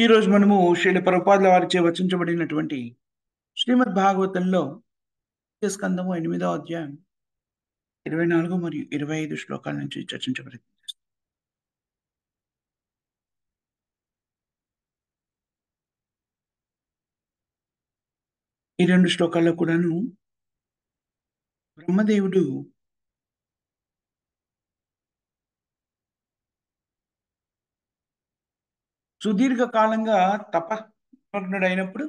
ఈరోజు మనము శ్రీల ప్రభుపాదుల వారిచే వచించబడినటువంటి శ్రీమద్ భాగవతంలో స్కందము 8వ అధ్యాయం 24 మరియు 25 శ్లోకాల నుంచి చర్చించబడింది. ఈ రెండు శ్లోకాల్లో కూడాను బ్రహ్మదేవుడు సుదీర్ఘ కాలంగా తపస్మగ్నుడైనప్పుడు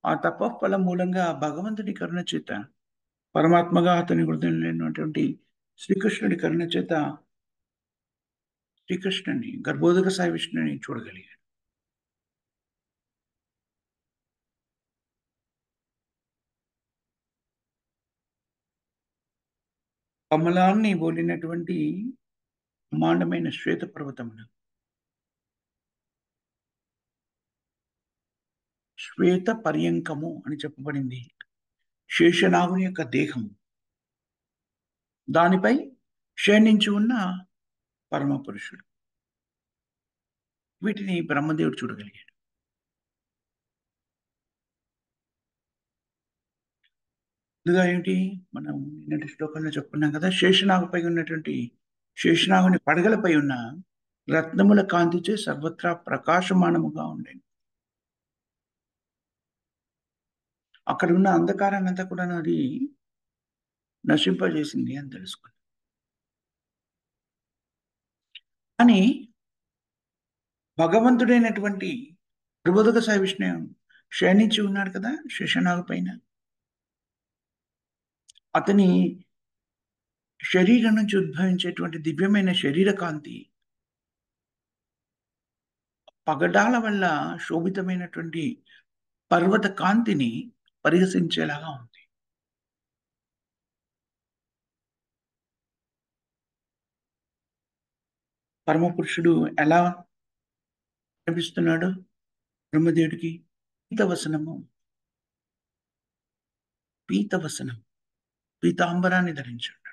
ఆ తపఫలం మూలంగా భగవంతుడి కరుణ చేత పరమాత్మగా అతని హృదయంలో శ్రీకృష్ణుడి కరుణ చేత శ్రీకృష్ణుని గర్భోదక సాయి విష్ణుని చూడగలిగాడు. కమలాన్ని పోలినటువంటి బ్రహ్మాండమైన శ్వేత పర్వతమును, శ్వేత పర్యంకము అని చెప్పబడింది శేషనాగుని యొక్క దేహం. దానిపై శయనించి ఉన్న పరమ పురుషుడు. వీటిని బ్రహ్మదేవుడు చూడగలిగాడు. ముందుగా ఏమిటి, మనం నిన్నటి శ్లోకంలో చెప్పుకున్నాం కదా, శేషనాగుపై ఉన్నటువంటి శేషనాగుని పడగలపై ఉన్న రత్నముల కాంతిచే సర్వత్రా ప్రకాశమానముగా ఉండేది. అక్కడ ఉన్న అంధకారాన్ని అంతా కూడా అది నశింపజేసింది అని తెలుసుకున్నాం. కానీ భగవంతుడైనటువంటి ప్రబోధక సాయి విష్ణు శయనించి ఉన్నాడు కదా శేషనాగు పైన. అతని శరీరం నుంచి ఉద్భవించేటువంటి దివ్యమైన శరీర కాంతి పగడాల వల్ల శోభితమైనటువంటి పర్వత కాంతిని పరిహసించేలాగా ఉంది. పరమపురుషుడు ఎలా కనిపిస్తున్నాడు బ్రహ్మదేవుడికి? పీతవసనము, పీతవసనం, పీతాంబరాన్ని ధరించాడు.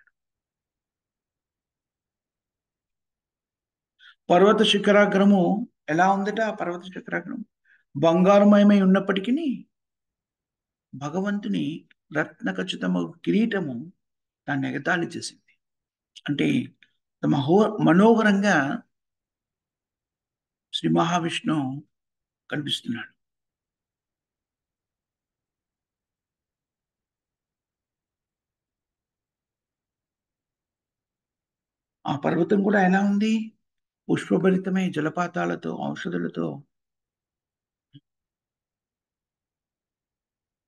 పర్వత శిఖరాగ్రము ఎలా ఉందట? ఆ పర్వత శిఖరాగ్రం బంగారుమయమై ఉన్నప్పటికీ భగవంతుని రత్న ఖచ్చితము కిరీటము దాన్ని ఎగతాళి చేసింది. అంటే మనోహరంగా శ్రీ మహావిష్ణు కనిపిస్తున్నాడు. ఆ పర్వతం కూడా ఎలా ఉంది? పుష్పభరితమై జలపాతాలతో, ఔషధులతో,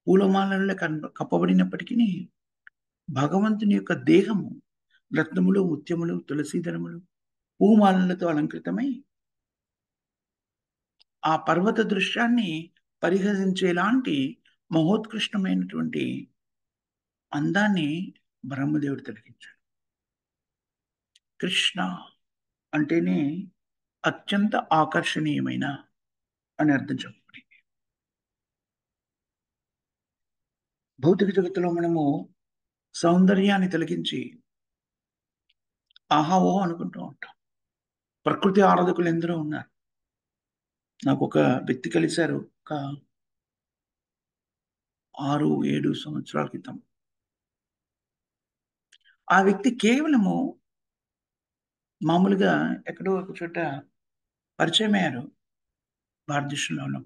పూలమాలల్లో కప్పబడినప్పటికీ భగవంతుని యొక్క దేహము రత్నములు, ముత్యములు, తులసీదళములు, పూమాలలతో అలంకృతమై ఆ పర్వత దృశ్యాన్ని పరిహసించేలాంటి మహోత్కృష్టమైనటువంటి అందాన్ని బ్రహ్మదేవుడు తొలగించాడు. కృష్ణ అంటేనే అత్యంత ఆకర్షణీయమైన అని అర్థం చెప్పబడింది. భౌతిక జగత్తులో మనము సౌందర్యాన్ని తొలగించి ఆహా ఓహో అనుకుంటూ ఉంటాం. ప్రకృతి ఆరాధకులు ఎందరో ఉన్నారు. నాకు ఒక వ్యక్తి కలిశారు ఒక 6-7 సంవత్సరాల క్రితం. ఆ వ్యక్తి కేవలము మామూలుగా ఎక్కడో ఒక చోట పరిచయం అయ్యారు భారతదేశంలోనూ.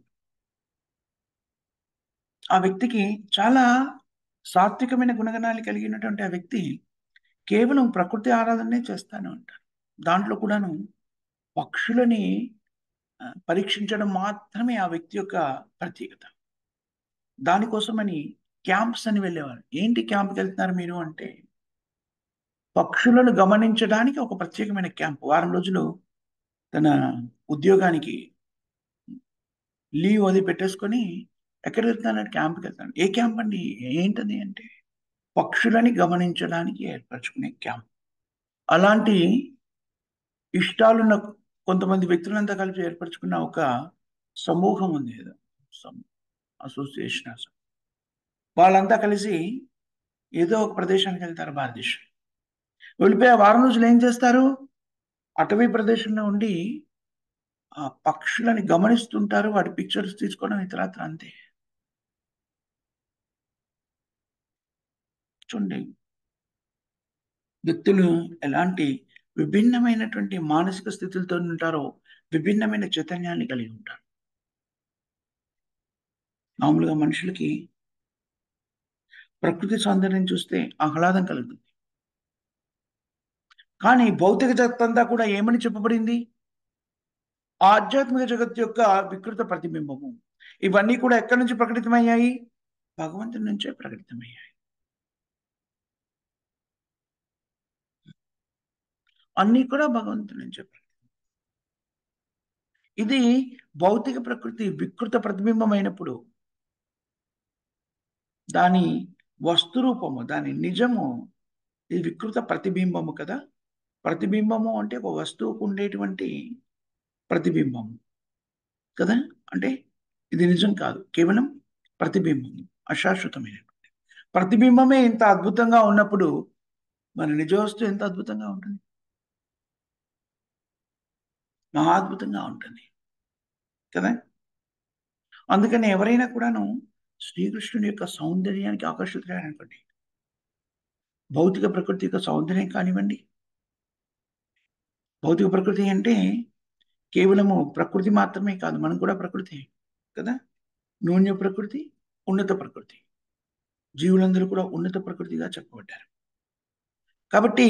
ఆ వ్యక్తికి చాలా సాత్వికమైన గుణగణాలు కలిగినటువంటి ఆ వ్యక్తి కేవలం ప్రకృతి ఆరాధనే చేస్తాను అంటారు. దాంట్లో కూడాను పక్షులని పరీక్షించడం మాత్రమే ఆ వ్యక్తి యొక్క ప్రత్యేకత. దానికోసమని క్యాంప్స్ అని వెళ్ళేవారు. ఏంటి క్యాంప్కి వెళ్తున్నారు మీరు అంటే, పక్షులను గమనించడానికి ఒక ప్రత్యేకమైన క్యాంప్. వారం రోజులు తన ఉద్యోగానికి లీవ్ అది పెట్టేసుకొని ఎక్కడ వెళ్తున్నాడు? క్యాంప్కి వెళ్తాను. ఏ క్యాంప్ అండి? ఏంటది అంటే, పక్షులని గమనించడానికి ఏర్పరచుకునే క్యాంప్. అలాంటి ఇష్టాలున్న కొంతమంది వ్యక్తులంతా కలిపి ఏర్పరచుకున్న ఒక సమూహం ఉంది, ఏదో అసోసియేషన్. వాళ్ళంతా కలిసి ఏదో ఒక ప్రదేశానికి వెళ్తారు భారతదేశం. వెళ్ళిపోయి ఆ వారం రోజులు ఏం చేస్తారు? అటవీ ప్రదేశంలో ఉండి ఆ పక్షులని గమనిస్తుంటారు. వాటి పిక్చర్స్ తీసుకోవడం ఇతరత్ర అంతే. చూడండి వ్యక్తులు ఎలాంటి విభిన్నమైనటువంటి మానసిక స్థితులతో ఉంటారో, విభిన్నమైన చైతన్యాన్ని కలిగి ఉంటారు. మామూలుగా మనుషులకి ప్రకృతి సౌందర్యం చూస్తే ఆహ్లాదం కలుగుతుంది. కానీ భౌతిక జగత్తంతా కూడా ఏమని చెప్పబడింది? ఆధ్యాత్మిక జగత్తు యొక్క వికృత ప్రతిబింబము. ఇవన్నీ కూడా ఎక్కడి నుంచి ప్రకటితమయ్యాయి? భగవంతుని నుంచే ప్రకటితమయ్యాయి. అన్నీ కూడా భగవంతుని నుంచే. ఇది భౌతిక ప్రకృతి వికృత ప్రతిబింబమైనప్పుడు, దాని వస్తు రూపము, దాని నిజము ఇది వికృత ప్రతిబింబము కదా! ప్రతిబింబము అంటే ఒక వస్తువుకు ఉండేటువంటి ప్రతిబింబము కదా! అంటే ఇది నిజం కాదు. కేవలం ప్రతిబింబము. అశాశ్వతమైనటువంటి. ప్రతిబింబమే ఇంత అద్భుతంగా ఉన్నప్పుడు, మన నిజ వస్తువు ఎంత అద్భుతంగా ఉంటుంది? మహా అద్భుతంగా ఉంటుంది. కదా! అందుకని ఎవరైనా కూడాను శ్రీకృష్ణుని యొక్క సౌందర్యానికి ఆకర్షితులయ్యారనుకోండి, భౌతిక ప్రకృతి యొక్క సౌందర్యం కానివ్వండి, భౌతిక ప్రకృతి అంటే కేవలము ప్రకృతి మాత్రమే కాదు. మనం కూడా ప్రకృతే కదా! న్యూన్య ప్రకృతి, ఉన్నత ప్రకృతి. జీవులందరూ కూడా ఉన్నత ప్రకృతిగా చెప్పబడ్డారు. కాబట్టి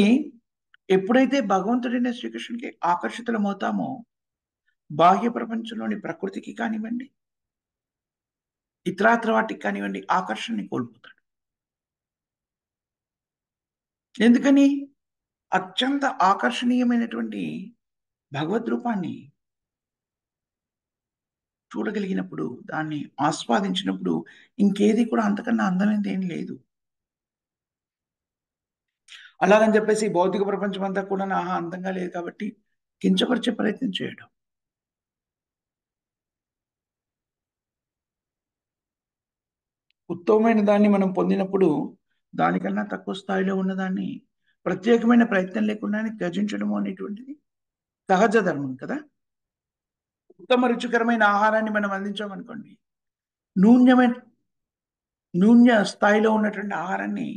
ఎప్పుడైతే భగవంతుడైన శ్రీకృష్ణునికి ఆకర్షితులమవుతామో, బాహ్య ప్రపంచంలోని ప్రకృతికి కానివ్వండి, ఇతరాత్ర వాటికి కానివ్వండి, ఆకర్షణని కోల్పోతాడు. ఎందుకని? అత్యంత ఆకర్షణీయమైనటువంటి భగవద్ రూపాన్ని చూడగలిగినప్పుడు, దాన్ని ఆస్వాదించినప్పుడు, ఇంకేది కూడా అంతకన్నా అందమైనది ఏం లేదు. అలాగని చెప్పేసి భౌతిక ప్రపంచం అంతా కూడా ఆహా! అందంగా లేదు కాబట్టి కించపరిచే ప్రయత్నం చేయడం. ఉత్తమమైన దాన్ని మనం పొందినప్పుడు, దానికన్నా తక్కువ స్థాయిలో ఉన్నదాన్ని ప్రత్యేకమైన ప్రయత్నం లేకుండానే త్యజించడము అనేటువంటిది సహజ ధర్మం కదా! ఉత్తమ రుచికరమైన ఆహారాన్ని మనం అందించామనుకోండి, నూన్యమైన నూన్య స్థాయిలో ఉన్నటువంటి ఆహారాన్ని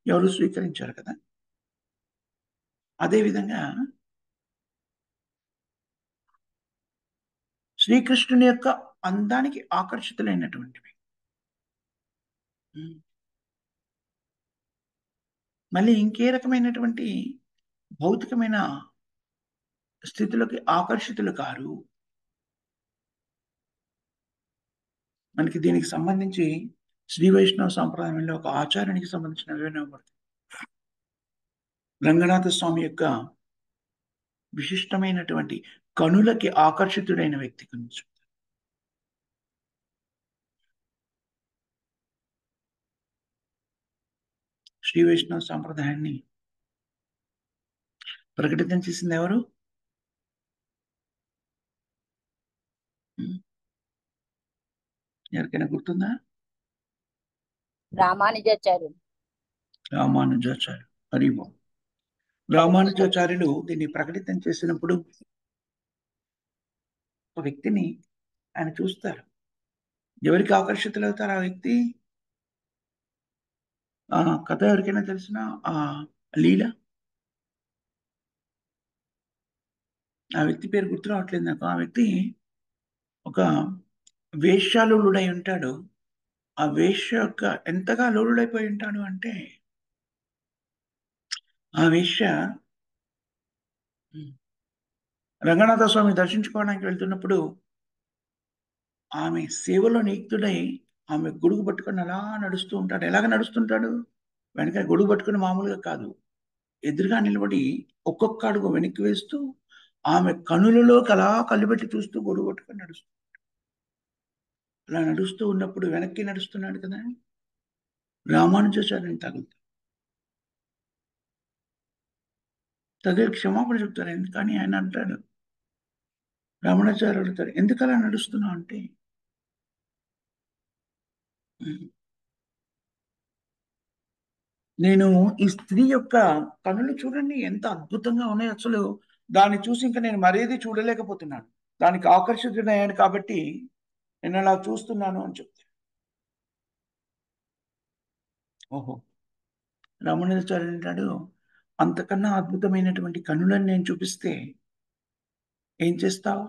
ఎవరు స్వీకరించారు కదా! అదే విధంగా శ్రీకృష్ణుని యొక్క అందానికి ఆకర్షితులైనటువంటివి. హ్మ్. మళ్ళీ ఇంకే రకమైనటువంటి భౌతికమైన స్థితులకి ఆకర్షితులు కారు. మనకి దీనికి సంబంధించి శ్రీ వైష్ణవ సాంప్రదాయంలో ఒక ఆచార్యునికి సంబంధించిన వివరణ ఇవ్వబడుతుంది. రంగనాథ స్వామి యొక్క విశిష్టమైనటువంటి కనులకి ఆకర్షితుడైన వ్యక్తి గురించి. శ్రీ వైష్ణవ సాంప్రదాయాన్ని ప్రకటితం చేసింది ఎవరు? హ్మ్. ఎవరికైనా గుర్తుందా? రామానుజాచార్యులు. రామానుజాచార్యులు. హరి ఓం. హరే కృష్ణ. రామానుజాచార్యులు దీన్ని ప్రకటితం చేసినప్పుడు ఒక వ్యక్తిని ఆయన చూస్తారు. ఎవరికి ఆకర్షితులవుతారు ఆ వ్యక్తి? ఆ కథ ఎవరికైనా తెలిసినా ఆ లీల? ఆ వ్యక్తి పేరు గుర్తు రావట్లేదు నాకు. ఆ వ్యక్తి ఒక వేశ్యాలులుడై ఉంటాడు. ఆ వేశ్య యొక్క ఎంతగా లోలుడైపోయి ఉంటాడు అంటే, ఆ వేశ్య హ్మ్. రంగనాథ స్వామిని దర్శించుకోవడానికి వెళ్తున్నప్పుడు, ఆమె సేవలో నియుక్తుడై ఆమె గొడుగు పట్టుకొని అలా నడుస్తూ ఉంటాడు. ఎలాగ నడుస్తుంటాడు? వెనక గొడుగు పట్టుకొని మామూలుగా కాదు. ఎదురుగా నిలబడి ఒక్కొక్క అడుగు వెనక్కి వేస్తూ, ఆమె కనులలోకి అలా కళ్ళు పెట్టి చూస్తూ గొడుగు పట్టుకొని అలా నడుస్తూ ఉన్నప్పుడు వెనక్కి నడుస్తున్నాడు కదా! రామానుజాచార్యుని తగులుతాడు. తగిలి క్షమాపణ చెప్తారు. ఎందుకని ఆయన అంటాడు, రామానుజాచార్యులు అడుగుతారు, "ఎందుకలా నడుస్తున్నావు?" అంటే, హ్మ్. నేను ఈ స్త్రీ యొక్క కనులు చూడండి ఎంత అద్భుతంగా ఉన్నాయో అసలు దాన్ని చూసి ఇంక నేను మరేది చూడలేకపోతున్నాను. దానికి ఆకర్షితుడయ్యాను కాబట్టి నేను అలా చూస్తున్నాను అని చెప్తాను. ఓహో, రమణాచార్యులు అంటాడు, అంతకన్నా అద్భుతమైనటువంటి కనులను నేను చూపిస్తే ఏం చేస్తావు?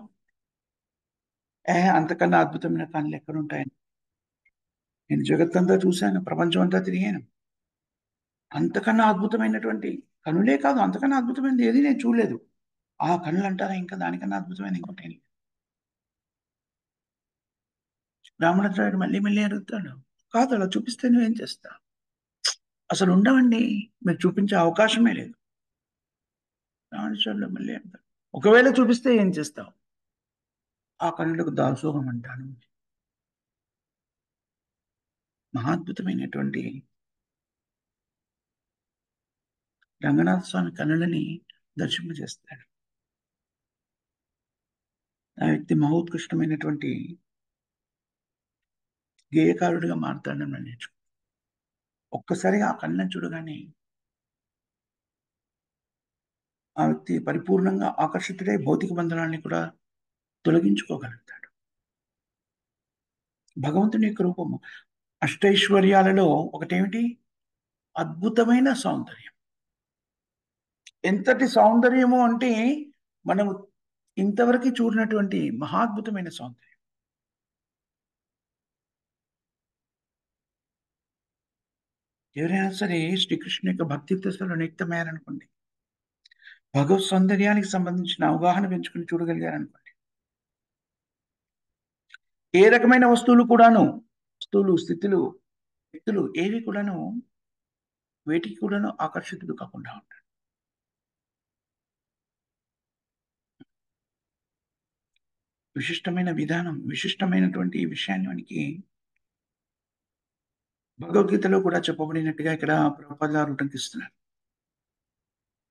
అంతకన్నా అద్భుతమైన కనులు ఎక్కడ ఉంటాయని. నేను జగత్తంతా చూశాను, ప్రపంచం అంతా తిరిగాను. అంతకన్నా అద్భుతమైనటువంటి కనులే కాదు, అంతకన్నా అద్భుతమైనది ఏది నేను చూడలేదు. ఆ కనులు అంటారా ఇంకా దానికన్నా అద్భుతమైన ఇంకోటి? రామణాచార్యుడు మళ్ళీ మళ్ళీ అడుగుతాడు, కాదు అలా చూపిస్తే నువ్వేం చేస్తావు? అసలు ఉండవండి, మీరు చూపించే అవకాశమే లేదు. రామణాచార్యుడు మళ్ళీ అంటాడు, ఒకవేళ చూపిస్తే ఏం చేస్తావు? ఆ కనులకు దాసోహం అంటాను. మహాద్భుతమైనటువంటి రంగనాథ స్వామి కనులని దర్శింపజేస్తాడు. ఆ వ్యక్తి మహోత్కృష్టమైనటువంటి గేయకారుడిగా మారుతాడని మనం నేర్చుకో. ఒక్కసారిగా ఆ కళ్ళని చూడగానే ఆ వ్యక్తి పరిపూర్ణంగా ఆకర్షితుడై భౌతిక బంధనాన్ని కూడా తొలగించుకోగలుగుతాడు. భగవంతుని యొక్క రూపము అష్టైశ్వర్యాలలో ఒకటేమిటి? అద్భుతమైన సౌందర్యం. ఎంతటి సౌందర్యము అంటే మనము ఇంతవరకు చూడనటువంటి మహాద్భుతమైన సౌందర్యం. ఎవరైనా సరే శ్రీకృష్ణుని యొక్క భక్తిత్వలో నిక్తమయ్యారనుకోండి, భగవత్ సౌందర్యానికి సంబంధించిన అవగాహన పెంచుకుని చూడగలిగారనుకోండి, ఏ రకమైన వస్తువులు, స్థితులు, వ్యక్తులు ఏవి కూడాను వేటికి కూడాను ఆకర్షితుడు కాకుండా ఉంటాడు. విశిష్టమైన విధానం, విశిష్టమైనటువంటి ఈ విషయాన్ని మనకి భగవద్గీతలో కూడా చెప్పబడినట్టుగా ఇక్కడ ప్రభుపాద గారు ఉటంకిస్తున్నారు.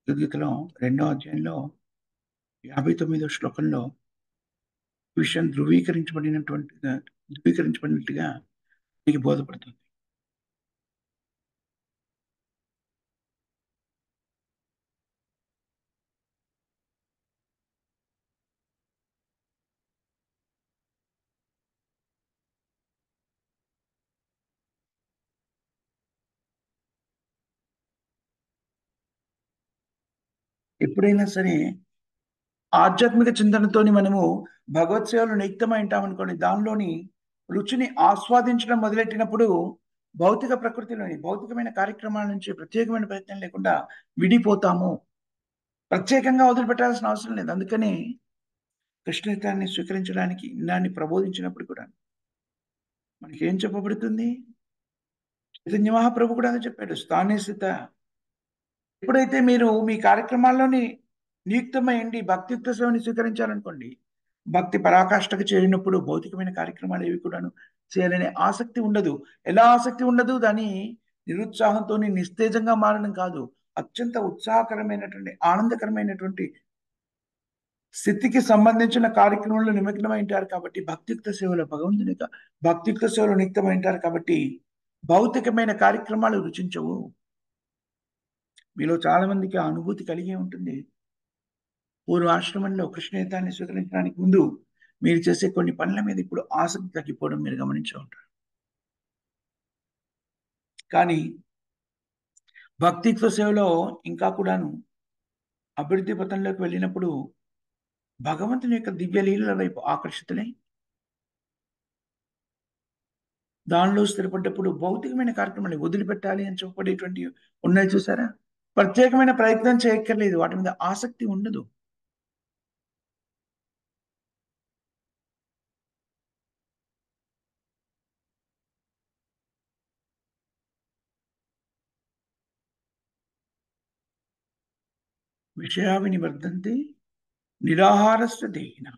భగవద్గీతలో 2వ అధ్యాయంలో 59వ శ్లోకంలో విషయం ధృవీకరించబడినట్టుగా మీకు బోధపడుతుంది. ఎప్పుడైనా సరే ఆధ్యాత్మిక చింతనతోని మనము భగవత్ సేవలో నియుక్తమై ఉంటామనుకోండి, దానిలోని రుచిని ఆస్వాదించడం మొదలెట్టినప్పుడు భౌతిక ప్రకృతిలోని భౌతికమైన కార్యక్రమాల నుంచి ప్రత్యేకమైన ప్రయత్నం లేకుండా విడిపోతాము. ప్రత్యేకంగా వదిలిపెట్టాల్సిన అవసరం లేదు. అందుకని కృష్ణయుతాన్ని స్వీకరించడానికి దాన్ని ప్రబోధించినప్పుడు కూడా మనకి ఏం చెప్పబడుతుంది? చైతన్య మహాప్రభు కూడా అదే చెప్పాడు, స్థానే స్థిత. ఎప్పుడైతే మీరు మీ కార్యక్రమాల్లోని నియుక్తమైంది భక్తిత్వ సేవని స్వీకరించాలనుకోండి, భక్తి పరాకాష్ఠకు చేరినప్పుడు భౌతికమైన కార్యక్రమాలు ఏవి కూడాను చేయాలనే ఆసక్తి ఉండదు. ఎలా ఆసక్తి ఉండదు? దాని నిరుత్సాహంతో నిస్తేజంగా మారడం కాదు, అత్యంత ఉత్సాహకరమైనటువంటి ఆనందకరమైనటువంటి స్థితికి సంబంధించిన కార్యక్రమంలో నిమగ్నమై ఉంటారు. కాబట్టి భక్తియుక్త సేవలో భగవంతుని యొక్క భక్తియుక్త సేవలో నియుక్తమై ఉంటారు కాబట్టి భౌతికమైన కార్యక్రమాలు రుచించవు. మీలో చాలా మందికి ఆ అనుభూతి కలిగి ఉంటుంది. పూర్వాశ్రమంలో కృష్ణయుతాన్ని స్వీకరించడానికి ముందు మీరు చేసే కొన్ని పనుల మీద ఇప్పుడు ఆసక్తి తగ్గిపోవడం మీరు గమనించే ఉంటారు. కానీ భక్తిత్వ సేవలో ఇంకా కూడాను అభివృద్ధి పథంలోకి వెళ్ళినప్పుడు భగవంతుని యొక్క దివ్య లీలల వైపు ఆకర్షితులై దానిలో స్థిరపడ్డప్పుడు భౌతికమైన కార్యక్రమాన్ని వదిలిపెట్టాలి అని చెప్పబడేటువంటి ఉన్నాయి చూసారా? ప్రత్యేకమైన ప్రయత్నం చేయక్కర్లేదు, వాటి మీద ఆసక్తి ఉండదు. విషయా వినివర్ధంతే నిరాహారస్య దేహిన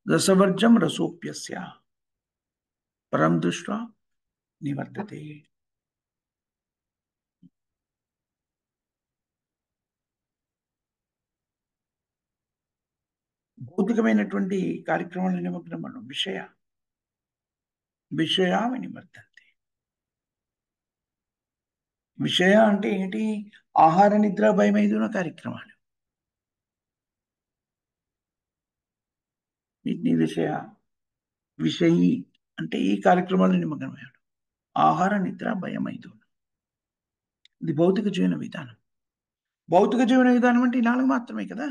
రసవర్జం రసోప్యస్య పరం దృష్ట్వా నివర్ధతే. భౌతికమైనటువంటి కార్యక్రమాల నిమగ్నం మనం విషయా వినివర్ధంతే. విషయ అంటే ఏంటి? ఆహార నిద్ర భయమైదున కార్యక్రమాలు. విషయ విషయి అంటే ఈ కార్యక్రమాల్లో నిమగ్నమయ్యాడు. ఆహార నిద్ర భయం 5. ఇది భౌతిక జీవన విధానం. భౌతిక జీవన విధానం అంటే ఈ 4 మాత్రమే కదా!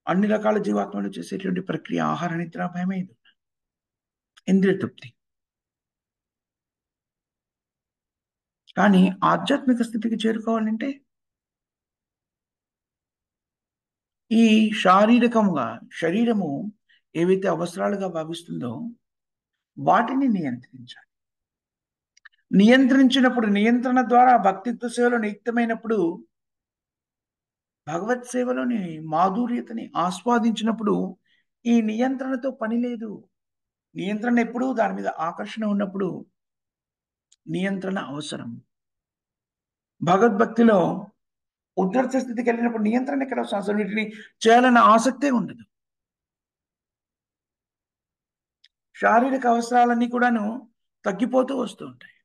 అన్ని రకాల జీవాత్మలు చేసేటువంటి ప్రక్రియ ఆహార నిద్ర భయం 5. ఇంద్రియ తృప్తి. కానీ ఆధ్యాత్మిక స్థితికి చేరుకోవాలంటే ఈ శరీరము ఏవైతే అవసరాలుగా భావిస్తుందో వాటిని నియంత్రించాలి. నియంత్రించినప్పుడు నియంత్రణ ద్వారా భక్తిత్వ సేవలో నియుక్తమైనప్పుడు భగవత్ సేవలోని మాధుర్యతని ఆస్వాదించినప్పుడు ఈ నియంత్రణతో పని లేదు. నియంత్రణ ఎప్పుడు దాని మీద ఆకర్షణ ఉన్నప్పుడు నియంత్రణ అవసరం. భగవద్భక్తిలో ఉద్ధర్త స్థితికి వెళ్ళినప్పుడు నియంత్రణ ఎక్కడ వస్తుంది? అసలు వీటిని చేయాలన్న ఆసక్తే ఉండదు. శారీరక అవసరాలన్నీ కూడాను తగ్గిపోతూ వస్తూ ఉంటాయి.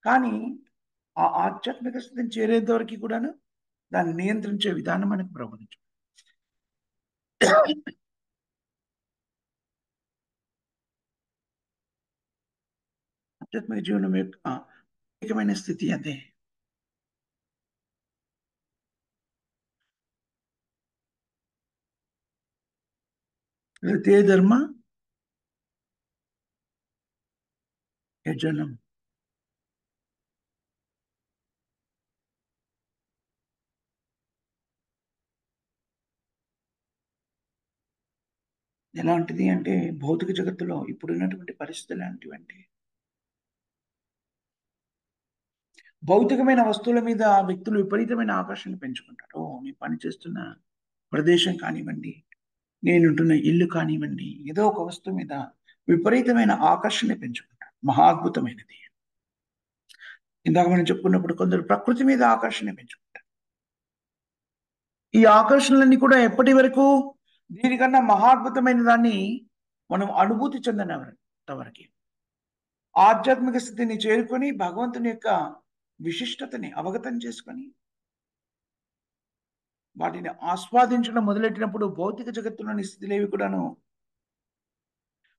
కానీ ఆ ఆధ్యాత్మిక స్థితిని చేరేంత వరకు కూడాను దాన్ని నియంత్రించే విధానం మనకు ప్రబోధించు. ఆధ్యాత్మిక జీవనం యొక్క ప్రత్యేకమైన స్థితి అదే. తే ధర్మ యజనం. ఎలాంటిది అంటే భౌతిక జగత్తులో ఇప్పుడున్నటువంటి పరిస్థితులు ఎలాంటివంటే భౌతికమైన వస్తువుల మీద వ్యక్తులు విపరీతమైన ఆకర్షణ పెంచుకుంటారు. నేను పనిచేస్తున్న ప్రదేశం కానివ్వండి, నేనుంటున్న ఇల్లు కానివ్వండి, ఏదో ఒక వస్తువు మీద విపరీతమైన ఆకర్షణ పెంచుకుంటారు. మహాద్భుతమైనది. ఇందాక మనం చెప్పుకున్నప్పుడు కొందరు ప్రకృతి మీద ఆకర్షణ పెంచుకుంటారు. ఈ ఆకర్షణలన్నీ కూడా ఎప్పటి వరకు? దీనికన్నా మహాద్భుతమైన దాన్ని మనం అనుభూతి చెందనంతవరకు. ఆధ్యాత్మిక స్థితిని చేరుకొని భగవంతుని యొక్క విశిష్టతని అవగతం చేసుకొని వాటిని ఆస్వాదించడం మొదలెట్టినప్పుడు భౌతిక జగత్తులోని స్థితిలేవి కూడాను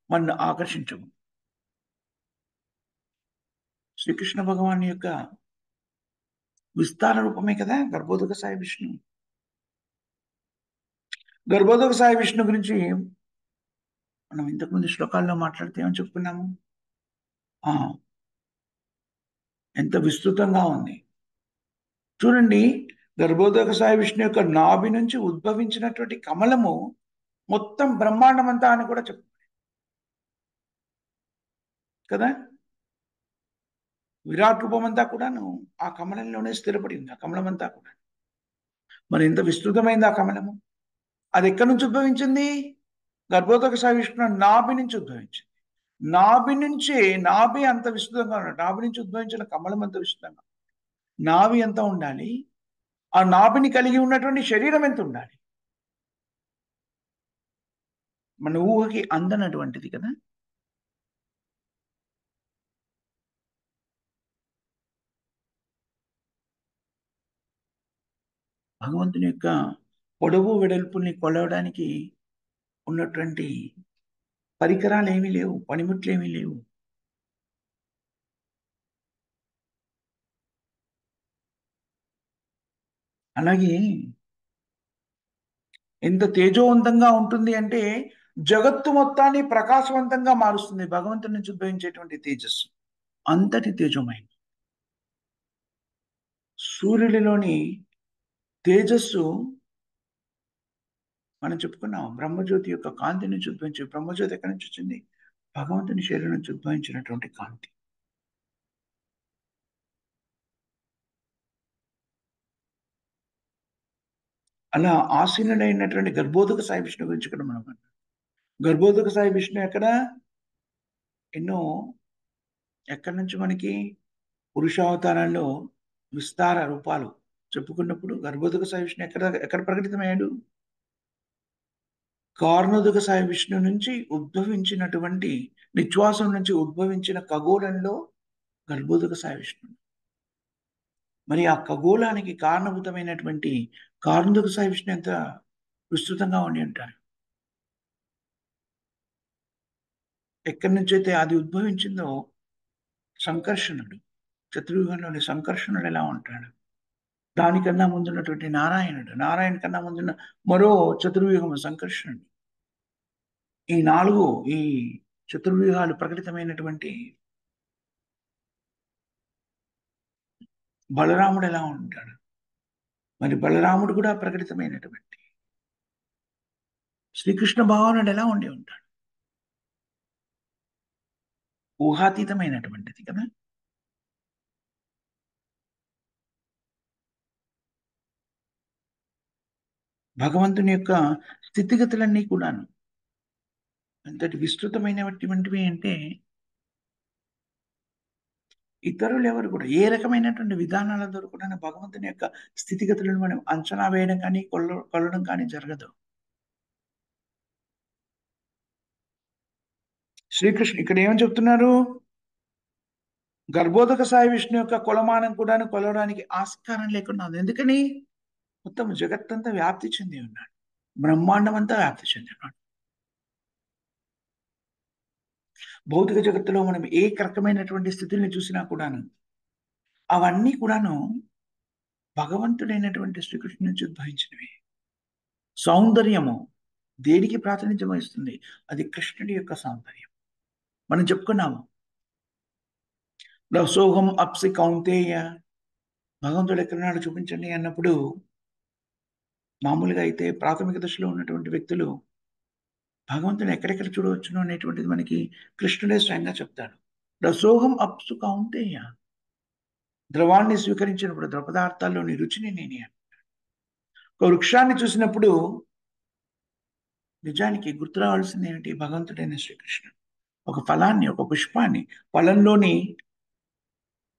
మనను ఆకర్షించవు. శ్రీకృష్ణ భగవాన్ యొక్క విస్తార రూపమే కదా గర్భోదక సాయి విష్ణు. గర్భోదక సాయి విష్ణు గురించి మనం ఇంతకుముందు శ్లోకాల్లో మాట్లాడితే ఏమని చెప్పుకున్నాము? ఎంత విస్తృతంగా ఉంది చూడండి. గర్భోదక సాయి విష్ణు యొక్క నాభి నుంచి ఉద్భవించినటువంటి కమలము మొత్తం బ్రహ్మాండం అంతా అని కూడా చెప్పు కదా. విరాట్ రూపం అంతా కూడాను ఆ కమలంలోనే స్థిరపడి ఉంది. ఆ కమలం అంతా కూడా మరి ఎంత విస్తృతమైంది ఆ కమలము. అది ఎక్కడి నుంచి ఉద్భవించింది? గర్భోదక సాయి విష్ణు నాభి నుంచి ఉద్భవించింది. నాభి అంత విస్తృతంగా ఉన్నాడు. నాభి నుంచి ఉద్భవించిన కమలం అంత విస్తృతంగా. నాభి ఎంత ఉండాలి? ఆ నాభిని కలిగి ఉన్నటువంటి శరీరం ఎంత ఉండాలి? మన ఊహకి అందనటువంటిది కదా. భగవంతుని యొక్క పొడవు వెడల్పుల్ని కొలవడానికి ఉన్నటువంటి పరికరాలు ఏమీ లేవు, పనిముట్లు ఏమీ లేవు. అలాగే ఎంత తేజోవంతంగా ఉంటుంది అంటే జగత్తు మొత్తాన్ని ప్రకాశవంతంగా మారుస్తుంది భగవంతుని నుంచి ఉద్భవించేటువంటి తేజస్సు. అంతటి తేజోమయం. సూర్యుడిలోని తేజస్సు మనం చెప్పుకున్నాం. బ్రహ్మజ్యోతి యొక్క కాంతి నుంచి ఉద్భవించే బ్రహ్మజ్యోతి ఎక్కడి నుంచి వచ్చింది? భగవంతుని శరీరం నుంచి ఉద్భవించినటువంటి కాంతి. అలా ఆసీనుడైనటువంటి గర్భోదక సాయి విష్ణు గురించి ఇక్కడ మనం గర్భోదక సాయి విష్ణు ఎక్కడి నుంచి మనకి పురుషావతారాల్లో విస్తార రూపాలు చెప్పుకున్నప్పుడు గర్భోదక సాయి విష్ణు ఎక్కడ ప్రకటితమయ్యాడు? కార్ణోదక సాయి విష్ణు నుంచి ఉద్భవించినటువంటి నిశ్వాసం నుంచి ఉద్భవించిన ఖగోళంలో గర్భోదక సాయి విష్ణు. మరి ఆ ఖగోళానికి కారణభూతమైనటువంటి కార్ణోదక సాయి విష్ణు ఎంత విస్తృతంగా ఉండి ఉంటారు. ఎక్కడి నుంచైతే అది ఉద్భవించిందో సంకర్షణుడు, చతుర్యుగంలోని సంకర్షణుడు ఎలా ఉంటాడు? దానికన్నా ముందున్నటువంటి నారాయణుడు, నారాయణ కన్నా ముందున్న మరో చతుర్వ్యూహము సంకర్షణుడు. ఈ 4 ఈ చతుర్వ్యూహాలు ప్రకటితమైనటువంటి బలరాముడు ఎలా ఉంటాడు? మరి బలరాముడు కూడా ప్రకటితమైనటువంటి శ్రీకృష్ణ భగవానుడు ఎలా ఉండి ఉంటాడు? ఊహాతీతమైనటువంటిది కదా! భగవంతుని యొక్క స్థితిగతులన్నీ కూడాను అంతటి విస్తృతమైనటువంటివి అంటే ఇతరులెవరు కూడా ఏ రకమైనటువంటి విధానాల ద్వారా కూడా భగవంతుని యొక్క స్థితిగతులను మనం అంచనా వేయడం కానీ, కొలవడం కానీ జరగదు. శ్రీకృష్ణుడు ఇక్కడ ఏమని చెప్తున్నారు? గర్భోదక సాయి విష్ణు యొక్క కొలమానం కూడాను కొలవడానికి ఆస్కారం లేకుండా ఉంది. ఎందుకని? మొత్తం జగత్తంతా వ్యాప్తి చెంది ఉన్నాడు. బ్రహ్మాండం అంతా వ్యాప్తి చెంది ఉన్నాడు. భౌతిక జగత్తులో మనం ఏ రకమైనటువంటి స్థితిని చూసినా కూడాను అవన్నీ కూడాను భగవంతుడైనటువంటి శ్రీకృష్ణుడి నుంచి ఉద్భవించినవి. సౌందర్యము దేనికి ప్రాతినిధ్యం వహిస్తుంది? అది కృష్ణుడి యొక్క సౌందర్యం. మనం చెప్పుకున్నాము. రసోహం అప్సి కౌంతేయ, భగవంతుడు ఎక్కడున్నాడో చూపించండి అన్నప్పుడు మామూలుగా అయితే ప్రాథమిక దశలో ఉన్నటువంటి వ్యక్తులు భగవంతుని ఎక్కడెక్కడ చూడవచ్చును అనేటువంటిది మనకి కృష్ణుడే స్వయంగా చెప్తాడు. రసోహం అప్సు కౌంతేయ, ద్రవాన్ని స్వీకరించినప్పుడు ద్రవ పదార్థాల్లోని రుచిని నేనే. ఒక వృక్షాన్ని చూసినప్పుడు నిజానికి గుర్తు రావాల్సింది ఏమిటి? భగవంతుడైన శ్రీకృష్ణుడు. ఒక ఫలాన్ని, ఒక పుష్పాన్ని, ఫలంలోని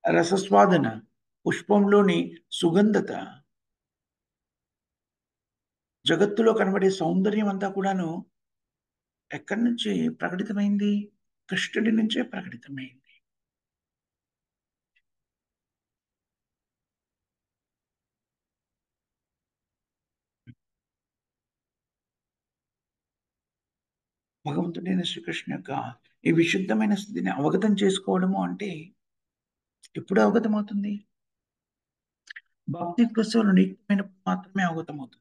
రసస్వాదన, పుష్పంలోని సుగంధత, జగత్తులో కనబడే సౌందర్యం అంతా కూడాను ఎక్కడి నుంచి ప్రకటితమైంది? కృష్ణుడి నుంచే ప్రకటితమైంది. భగవంతుడైన శ్రీకృష్ణ యొక్క ఈ విశుద్ధమైన స్థితిని అవగతం చేసుకోవడము అంటే ఎప్పుడు అవగతమవుతుంది? భక్తి ప్రసవలు నిత్యమైనప్పుడు మాత్రమే అవగతమవుతుంది.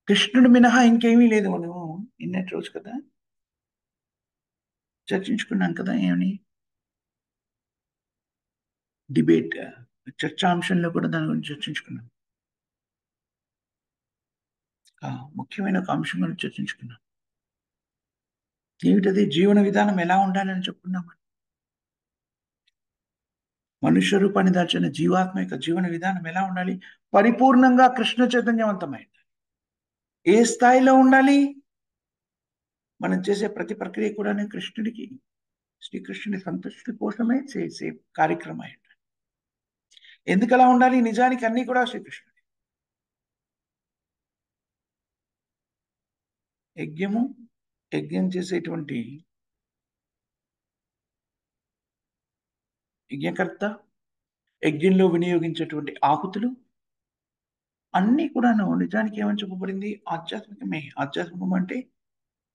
కృష్ణుడు మినహా ఇంకేమీ లేదు. మనము నిన్నటి రోజు కదా చర్చించుకున్నాం కదా, ఏమని డిబేట్ చర్చాంశంలో కూడా దాని గురించి చర్చించుకున్నాం. ముఖ్యమైన ఒక అంశం గురించి చర్చించుకున్నాం. ఏమిటది? జీవన విధానం ఎలా ఉండాలని చెప్పుకున్నాం. మనుష్య రూపాన్ని దాల్చిన జీవాత్మ యొక్క జీవన విధానం ఎలా ఉండాలి? పరిపూర్ణంగా కృష్ణ చైతన్యవంతమైంది. ఏ స్థాయిలో ఉండాలి? మనం చేసే ప్రతి ప్రక్రియ కూడా కృష్ణుడికి, శ్రీకృష్ణుడి సంతుష్టి కోసమే చేసే కార్యక్రమం. ఎందుకు అలా ఉండాలి? నిజానికి అన్ని కూడా శ్రీకృష్ణుడి. యజ్ఞం చేసేటువంటి యజ్ఞకర్త, యజ్ఞంలో వినియోగించేటువంటి ఆహుతులు అన్నీ కూడాను నిజానికి ఏమని చెప్పబడింది? ఆధ్యాత్మికమే. ఆధ్యాత్మికం అంటే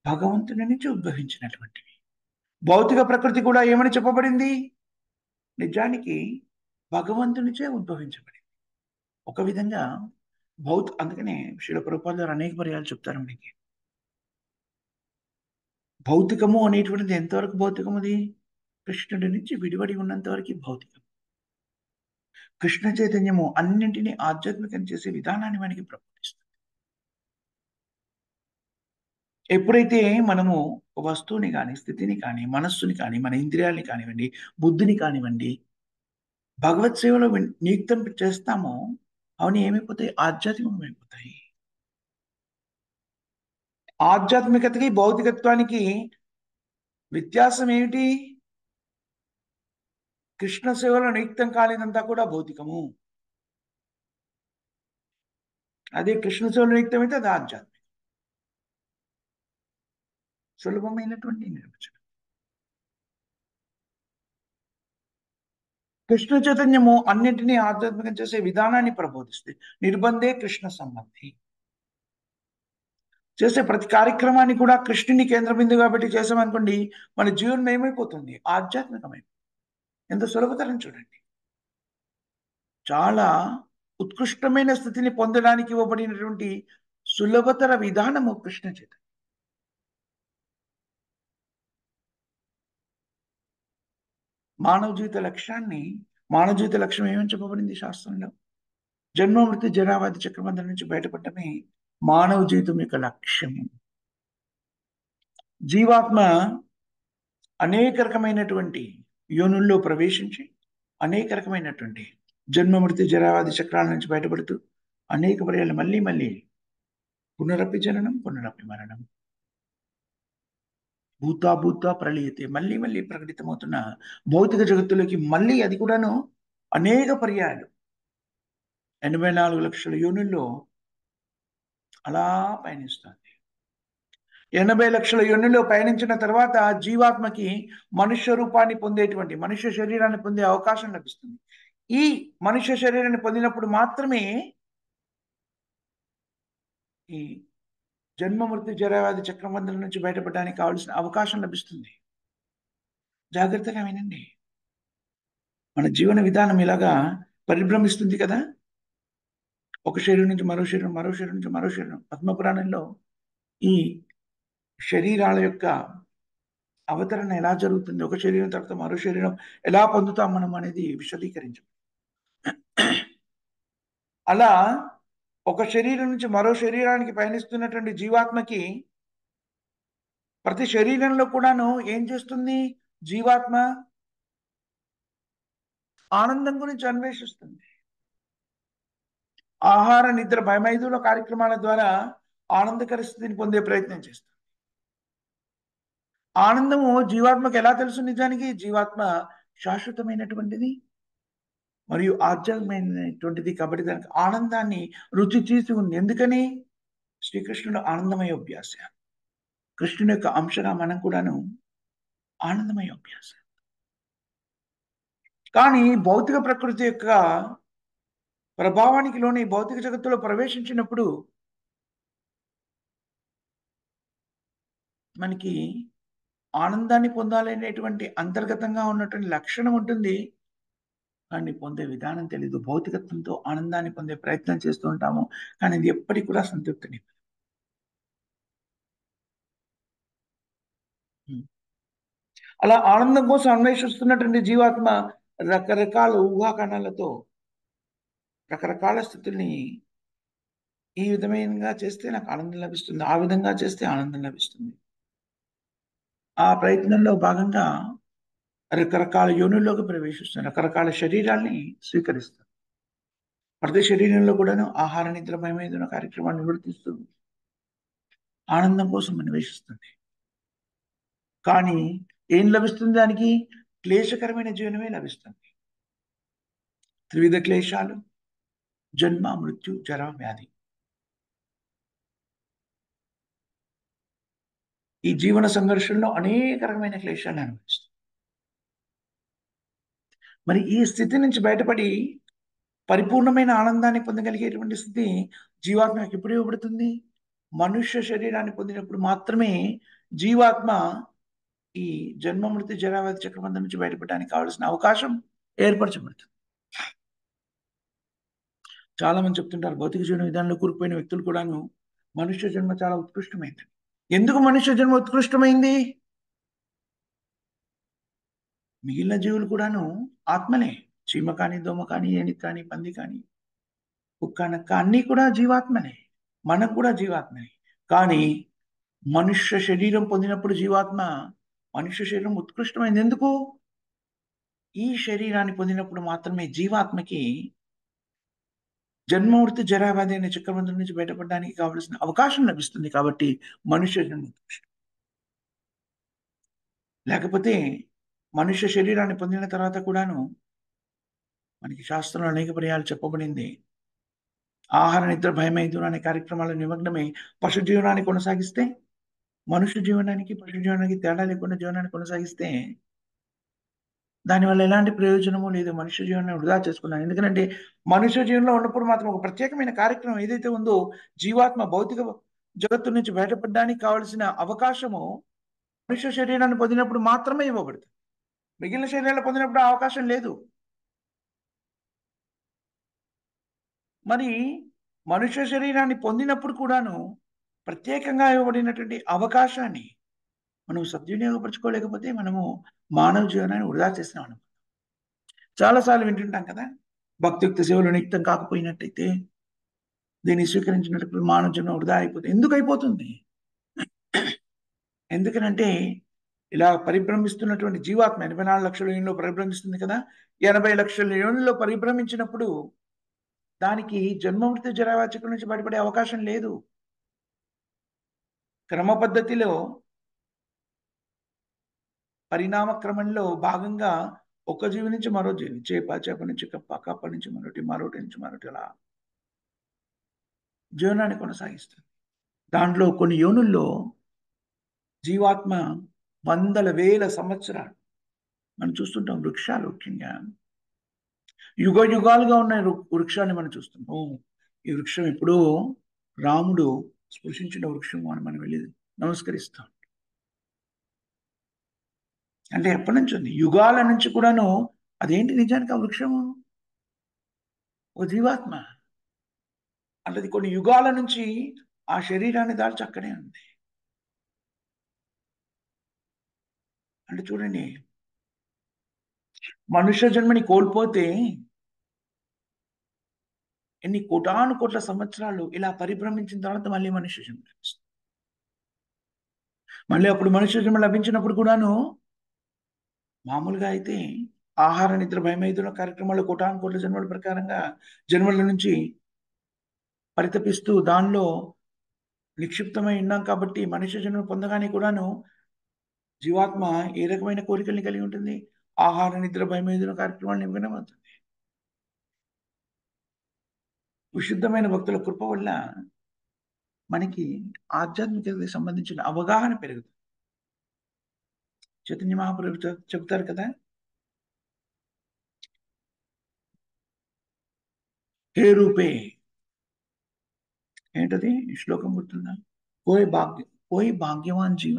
భగవంతుని నుంచి ఉద్భవించినటువంటివి. భౌతిక ప్రకృతి కూడా ఏమని చెప్పబడింది? నిజానికి భగవంతునిచే ఉద్భవించబడింది. ఒక విధంగా అందుకనే శ్రీల ప్రభుపాదులు గారు అనేక పర్యాలు చెప్తారు మనకి. భౌతికము అనేటువంటిది ఎంతవరకు భౌతికమది? కృష్ణుడి నుంచి విడివడి ఉన్నంత వరకు భౌతికం. కృష్ణ చైతన్యము అన్నింటినీ ఆధ్యాత్మికం చేసే విధానాన్ని మనకి ప్రబోధిస్తుంది. ఎప్పుడైతే మనము వస్తువుని కానీ, స్థితిని కానీ, మనస్సుని కానీ, మన ఇంద్రియాలని కానివ్వండి, బుద్ధిని కానివ్వండి, భగవత్ సేవలో నియుక్తం చేస్తామో అవన్నీ ఏమైపోతాయి? ఆధ్యాత్మికమైపోతాయి. ఆధ్యాత్మికతకి, భౌతికత్వానికి వ్యత్యాసం ఏమిటి? కృష్ణ సేవలో నియుక్తం కాలేదంతా కూడా భౌతికము. అదే కృష్ణ సేవలో నియుక్తం అయితే అది ఆధ్యాత్మికం. సులభమైనటువంటి నిర్వచనం. కృష్ణ చైతన్యము అన్నింటినీ ఆధ్యాత్మికం చేసే విధానాన్ని ప్రబోధిస్తుంది. నిర్బంధే కృష్ణ సంబంధి. చేసే ప్రతి కార్యక్రమాన్ని కూడా కృష్ణుని కేంద్ర బిందువుగా పెట్టి చేసామనుకోండి, మన జీవనం ఏమైపోతుంది? ఆధ్యాత్మికమై. ఎంత సులభతరం చూడండి. చాలా ఉత్కృష్టమైన స్థితిని పొందడానికి ఇవ్వబడినటువంటి సులభతర విధానము కృష్ణ చైతన్యం. మానవ జీవిత లక్ష్యం ఏమని చెప్పబడింది శాస్త్రంలో? జన్మ మృత్యు జరావాది చక్రబంధం నుంచి బయటపడటమే మానవ జీవితం యొక్క లక్ష్యము. జీవాత్మ అనేక రకమైనటువంటి యోనుల్లో ప్రవేశించి అనేక రకమైనటువంటి జన్మ మృత్యు జరావాది చక్రాల నుంచి బయటపడుతూ అనేక పర్యాలు మళ్ళీ మళ్ళీ పునరపి జననం పునరపి మరణం, భూత ప్రళయతే, మళ్ళీ మళ్ళీ ప్రకటితమవుతున్న భౌతిక జగత్తులోకి మళ్ళీ అది కూడాను అనేక పర్యాలు 84 లక్షల యోనుల్లో అలా పయనిస్తుంది. 80 లక్షల యోనుల్లో పయనించిన తర్వాత జీవాత్మకి మనుష్య రూపాన్ని పొందేటువంటి, మనుష్య శరీరాన్ని పొందే అవకాశం లభిస్తుంది. ఈ మనుష్య శరీరాన్ని పొందినప్పుడు మాత్రమే ఈ జన్మ మృత్యు జరావాది చక్రబంధం నుంచి బయటపడడానికి కావాల్సిన అవకాశం లభిస్తుంది. జాగ్రత్తగా వినండి. మన జీవన విధానం ఇలాగా పరిభ్రమిస్తుంది కదా. ఒక శరీరం నుంచి మరో శరీరం, మరో శరీరం నుంచి మరో శరీరం. పద్మపురాణంలో ఈ శరీరాల యొక్క అవతరణ ఎలా జరుగుతుంది, ఒక శరీరం తర్వాత మరో శరీరం ఎలా పొందుతాం మనం అనేది విశదీకరించం. అలా ఒక శరీరం నుంచి మరో శరీరానికి పయనిస్తున్నటువంటి జీవాత్మకి ప్రతి శరీరంలో కూడాను ఏం చేస్తుంది? జీవాత్మ ఆనందం గురించి అన్వేషిస్తుంది. ఆహార నిద్ర భయమైదుల కార్యక్రమాల ద్వారా ఆనందకర స్థితిని పొందే ప్రయత్నం చేస్తుంది. ఆనందము జీవాత్మకు ఎలా తెలుసు? నిజానికి జీవాత్మ శాశ్వతమైనటువంటిది మరియు ఆధ్యాత్మికమైనటువంటిది కాబట్టి దానికి ఆనందాన్ని రుచి చూసి ఉంది. ఎందుకని? శ్రీకృష్ణుడు ఆనందమయ అభ్యాస, కృష్ణుని యొక్క అంశగా మనం కూడాను ఆనందమయ అభ్యాస. కానీ భౌతిక ప్రకృతి యొక్క ప్రభావానికి లోని భౌతిక జగత్తులో ప్రవేశించినప్పుడు మనకి ఆనందాన్ని పొందాలనేటువంటి అంతర్గతంగా ఉన్నటువంటి లక్షణం ఉంటుంది, కానీ పొందే విధానం తెలీదు. భౌతికత్వంతో ఆనందాన్ని పొందే ప్రయత్నం చేస్తూ ఉంటాము, కానీ ఇది ఎప్పటికి కూడా సంతృప్తిని. అలా ఆనందం కోసం అన్వేషిస్తున్నటువంటి జీవాత్మ రకరకాల ఊహాకణాలతో రకరకాల స్థితుల్ని ఈ విధమైనగా చేస్తే నాకు ఆనందం లభిస్తుంది, ఆ విధంగా చేస్తే ఆనందం లభిస్తుంది. ఆ ప్రయత్నంలో భాగంగా రకరకాల యోనుల్లోకి ప్రవేశిస్తుంది, రకరకాల శరీరాల్ని స్వీకరిస్తుంది. ప్రతి శరీరంలో కూడాను ఆహార నిద్ర భయమైన కార్యక్రమాన్ని నిర్వర్తిస్తూ ఆనందం కోసం అన్వేషిస్తుంది. కానీ ఏం లభిస్తుంది? దానికి క్లేశకరమైన జీవనమే లభిస్తుంది. త్రివిధ క్లేశాలు, జన్మ మృత్యు జర వ్యాధి. ఈ జీవన సంఘర్షణలో అనేక రకమైన క్లేశాలను అనుభవిస్తుంది. మరి ఈ స్థితి నుంచి బయటపడి పరిపూర్ణమైన ఆనందాన్ని పొందగలిగేటువంటి స్థితి జీవాత్మకి ఎప్పుడు ఇవ్వబడుతుంది? మనుష్య శరీరాన్ని పొందినప్పుడు మాత్రమే జీవాత్మ ఈ జన్మ మృత్యు జరావ్యాధి చక్రబంధం నుంచి బయటపడడానికి కావాల్సిన అవకాశం ఏర్పరచబడుతుంది. చాలా మంది చెప్తుంటారు భౌతిక జీవన విధానంలో కూరుకుపోయిన వ్యక్తులు కూడాను మనుష్య జన్మ చాలా ఉత్కృష్టమైంది. ఎందుకు మనుష్య జన్మ ఉత్కృష్టమైంది? మిగిలిన జీవులు కూడాను ఆత్మనే. చీమ కానీ, దోమ కానీ, ఏణి కానీ, పంది కానీ, కుక్క, నక్క అన్నీ కూడా జీవాత్మనే. మనకు కూడా జీవాత్మనే. కానీ మనుష్య శరీరం పొందినప్పుడు జీవాత్మ మనుష్య శరీరం ఉత్కృష్టమైంది. ఎందుకు? ఈ శరీరాన్ని పొందినప్పుడు మాత్రమే జీవాత్మకి జన్మమృతి జరావ్యాధి అనే చక్రబంధం నుంచి బయటపడడానికి కావలసిన అవకాశం లభిస్తుంది. కాబట్టి మనుష్య జన్మ ఉత్కృష్టం. లేకపోతే మనుష్య శరీరాన్ని పొందిన తర్వాత కూడాను మనకి శాస్త్రంలో అనేక పర్యాలు చెప్పబడింది. ఆహార నిద్ర భయమైదు అనే కార్యక్రమాల నిమగ్నమై పశు జీవనాన్ని కొనసాగిస్తే, మనుష్య జీవనానికి పశు జీవనానికి తేడా లేకుండా జీవనాన్ని కొనసాగిస్తే దానివల్ల ఎలాంటి ప్రయోజనము లేదు. మనుష్య జీవనాన్ని వృధా చేసుకున్నాను. ఎందుకంటే మనుష్య జీవనంలో ఉన్నప్పుడు మాత్రం ఒక ప్రత్యేకమైన కార్యక్రమం ఏదైతే ఉందో, జీవాత్మ భౌతిక జగత్తు నుంచి బయటపడడానికి కావలసిన అవకాశము మనుష్య శరీరాన్ని పొందినప్పుడు మాత్రమే ఇవ్వబడుతుంది. మిగిలిన శరీరాలు పొందినప్పుడు ఆ అవకాశం లేదు. మరి మనుష్య శరీరాన్ని పొందినప్పుడు కూడాను ప్రత్యేకంగా ఇవ్వబడినటువంటి అవకాశాన్ని మనం సద్వినియోగపరచుకోలేకపోతే మనము మానవ జీవనాన్ని వృధా చేస్తున్నాం. చాలాసార్లు వింటుంటాం కదా, భక్తియుక్త సేవలు నియుక్తం కాకపోయినట్టయితే దీన్ని స్వీకరించినప్పుడు మానవ జీవనం వృధా అయిపోతుంది. ఎందుకు అయిపోతుంది? ఎందుకనంటే ఇలా పరిభ్రమిస్తున్నటువంటి జీవాత్మ 84 లక్షల యోనిలో పరిభ్రమిస్తుంది కదా. 80 లక్షల యోనిలో పరిభ్రమించినప్పుడు దానికి జన్మ మృత్యు జరావాచకుల నుంచి బయటపడే అవకాశం లేదు. క్రమ పద్ధతిలో పరిణామ క్రమంలో భాగంగా ఒక జీవి నుంచి మరో జీవి, చేప నుంచి కప్ప, కప్ప నుంచి మరోటి నుంచి మరోటి, అలా జీవనాన్ని కొనసాగిస్తుంది. దాంట్లో కొన్ని యోనుల్లో జీవాత్మ వందల వేల సంవత్సరాలు మనం చూస్తుంటాం. వృక్షాలు ముఖ్యంగా యుగ యుగాలుగా ఉన్న వృక్షాన్ని మనం చూస్తున్నాం. ఈ వృక్షం ఎప్పుడో రాముడు స్పృశించిన వృక్షం అని మనం వెళ్ళి నమస్కరిస్తాం. అంటే ఎప్పటి నుంచి ఉంది? యుగాల నుంచి కూడాను. అదేంటి నిజానికి ఆ వృక్షము? ఓ జీవాత్మ. అంటే అది కొన్ని యుగాల నుంచి ఆ శరీరాన్ని దాల్చి అక్కడే ఉంది. అంటే చూడండి, మనుష్య జన్మని కోల్పోతే ఎన్ని కోటాను కోట్ల సంవత్సరాలు ఇలా పరిభ్రమించిన తర్వాత మళ్ళీ మనుష్య జన్మ లభిస్తుంది. మళ్ళీ అప్పుడు మనుష్య జన్మ లభించినప్పుడు కూడాను మామూలుగా అయితే ఆహార నిద్ర భయమైదుల కార్యక్రమాలు కోటాను కోట్ల జన్మల ప్రకారంగా జన్మల నుంచి పరితపిస్తూ దానిలో నిక్షిప్తమై ఉన్నాం కాబట్టి మనుష్య జన్మ పొందగానే కూడాను జీవాత్మ ఏ రకమైన కోరికల్ని కలిగి ఉంటుంది? ఆహార నిద్ర భయమైదుల కార్యక్రమాలు నిమగ్నం అవుతుంది. విశుద్ధమైన భక్తుల కృప వల్ల మనకి ఆధ్యాత్మికతకి సంబంధించిన అవగాహన పెరుగుతుంది. చైతన్య మహాప్రభు చెప్తారు కదా, హే రూపే, ఏంటది శ్లోకం గుర్తుందా? కోయి భాగ్యవాన్ జీవ